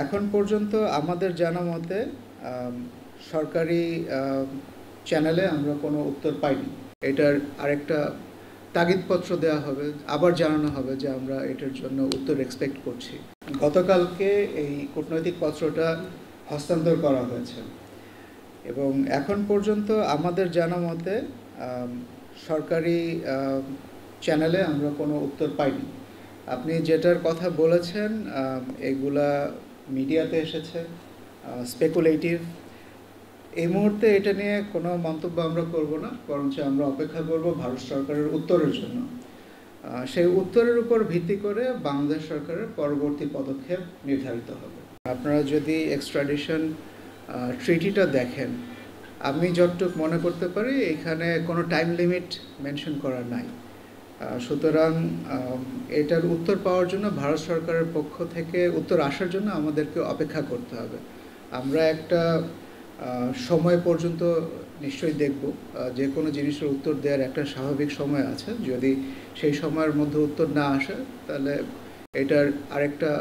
এখন পর্যন্ত আমাদের জানা মতে সরকারি চ্যানেলে আমরা কোনো উত্তর পাইনি। এটার আরেকটা তাগিদপত্র দেওয়া হবে, আবার জানানো হবে যে আমরা এটার জন্য উত্তর এক্সপেক্ট করছি। গতকালকে এই কূটনৈতিক পত্রটা হস্তান্তর করা হয়েছে এবং এখন পর্যন্ত আমাদের জানা মতে সরকারি চ্যানেলে আমরা কোনো উত্তর পাইনি। আপনি যেটার কথা বলেছেন এগুলা মিডিয়াতে এসেছে, স্পেকুলেটিভ। এই মুহূর্তে এটা নিয়ে কোনো মন্তব্য আমরা করব না, বরঞ্চ আমরা অপেক্ষা করব ভারত সরকারের উত্তরের জন্য। সেই উত্তরের উপর ভিত্তি করে বাংলাদেশ সরকারের পরবর্তী পদক্ষেপ নির্ধারিত হবে। আপনারা যদি এক্সট্রাডিশন ট্রিটিটা দেখেন, আমি যতটুকু মনে করতে পারি এখানে কোনো টাইম লিমিট মেনশন করা নাই। সুতরাং এটার উত্তর পাওয়ার জন্য ভারত সরকারের পক্ষ থেকে উত্তর আসার জন্য আমাদেরকে অপেক্ষা করতে হবে। আমরা একটা সময় পর্যন্ত নিশ্চয়ই দেখব, যে কোনো জিনিসের উত্তর দেওয়ার একটা স্বাভাবিক সময় আছে। যদি সেই সময়ের মধ্যে উত্তর না আসে তাহলে এটার আরেকটা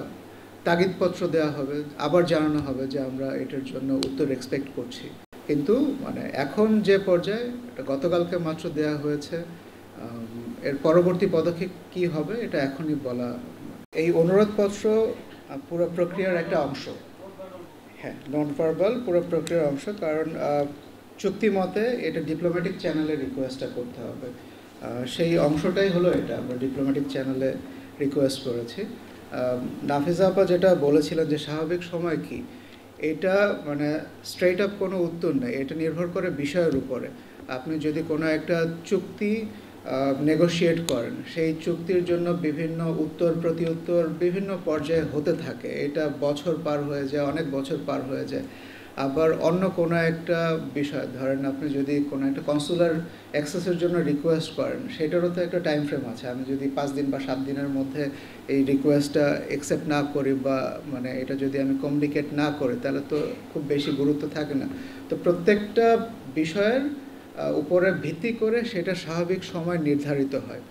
তাগিদপত্র দেওয়া হবে, আবার জানানো হবে যে আমরা এটার জন্য উত্তর এক্সপেক্ট করছি। কিন্তু এখন যে পর্যায়ে এটা গতকালকে মাত্র দেওয়া হয়েছে, এর পরবর্তী পদক্ষেপ কী হবে এটা এখনই বলা। এই অনুরোধপত্র পুরো প্রক্রিয়ার একটা অংশ। হ্যাঁ, নন ভার্বাল পুরো প্রক্রিয়ার অংশ, কারণ চুক্তি মতে এটা ডিপ্লোম্যাটিক চ্যানেলে রিকোয়েস্টটা করতে হবে। সেই অংশটাই হলো এটা, আমরা ডিপ্লোম্যাটিক চ্যানেলে রিকোয়েস্ট করেছি। নাফিজা আপা যেটা বলেছিলেন যে স্বাভাবিক সময় কি, এটা স্ট্রেট আপ কোনো উত্তর নেই, এটা নির্ভর করে বিষয়ের উপরে। আপনি যদি কোনো একটা চুক্তি নেগোশিয়েট করেন, সেই চুক্তির জন্য বিভিন্ন উত্তর প্রতি উত্তর বিভিন্ন পর্যায়ে হতে থাকে। এটা বছর পার হয়ে যায়, অনেক বছর পার হয়ে যায়। আবার অন্য কোনো একটা বিষয়, ধরেন আপনি যদি কোনো একটা কনসুলার অ্যাক্সেসের জন্য রিকোয়েস্ট করেন, সেটারও তো একটা টাইম ফ্রেম আছে। আমি যদি 5 দিন বা 7 দিনের মধ্যে এই রিকোয়েস্টটা অ্যাকসেপ্ট না করি বা এটা যদি আমি কমিউনিকেট না করি, তাহলে তো খুব বেশি গুরুত্ব থাকে না। তো প্রত্যেকটা বিষয়ের উপরে ভিত্তি করে সেটা স্বাভাবিক সময় নির্ধারিত হয়।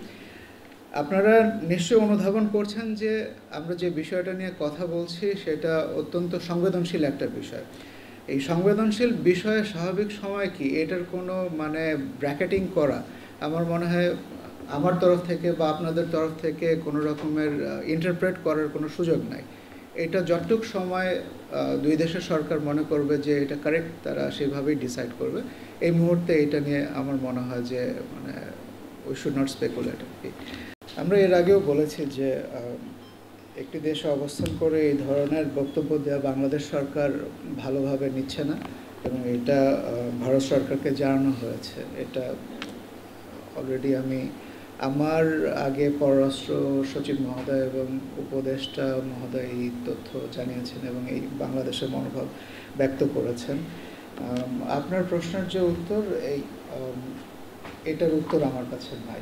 আপনারা নিশ্চয়ই অনুধাবন করছেন যে আমরা যে বিষয়টা নিয়ে কথা বলছি সেটা অত্যন্ত সংবেদনশীল একটা বিষয়। এই সংবেদনশীল বিষয়ে স্বাভাবিক সময় কি, এটার কোনো ব্র্যাকেটিং করা আমার মনে হয় আমার তরফ থেকে বা আপনাদের তরফ থেকে কোনো রকমের ইন্টারপ্রেট করার কোনো সুযোগ নাই। এটা যতটুক সময় দুই দেশের সরকার মনে করবে যে এটা কারেক্ট, তারা সেভাবেই ডিসাইড করবে। এই মুহূর্তে এটা নিয়ে আমার মনে হয় যে উই শুড নট স্পেকুলেট। আমরা এর আগেও বলেছি যে একটি দেশে অবস্থান করে এই ধরনের বক্তব্য দেওয়া বাংলাদেশ সরকার ভালোভাবে নিচ্ছে না, এবং এটা ভারত সরকারকে জানানো হয়েছে। এটা অলরেডি আমি আমার আগে পররাষ্ট্র সচিব মহোদয় এবং উপদেষ্টা মহোদয় এই তথ্য জানিয়েছেন এবং এই বাংলাদেশের মনোভাব ব্যক্ত করেছেন। আপনার প্রশ্নের যে উত্তর, এটার উত্তর আমার কাছে নাই।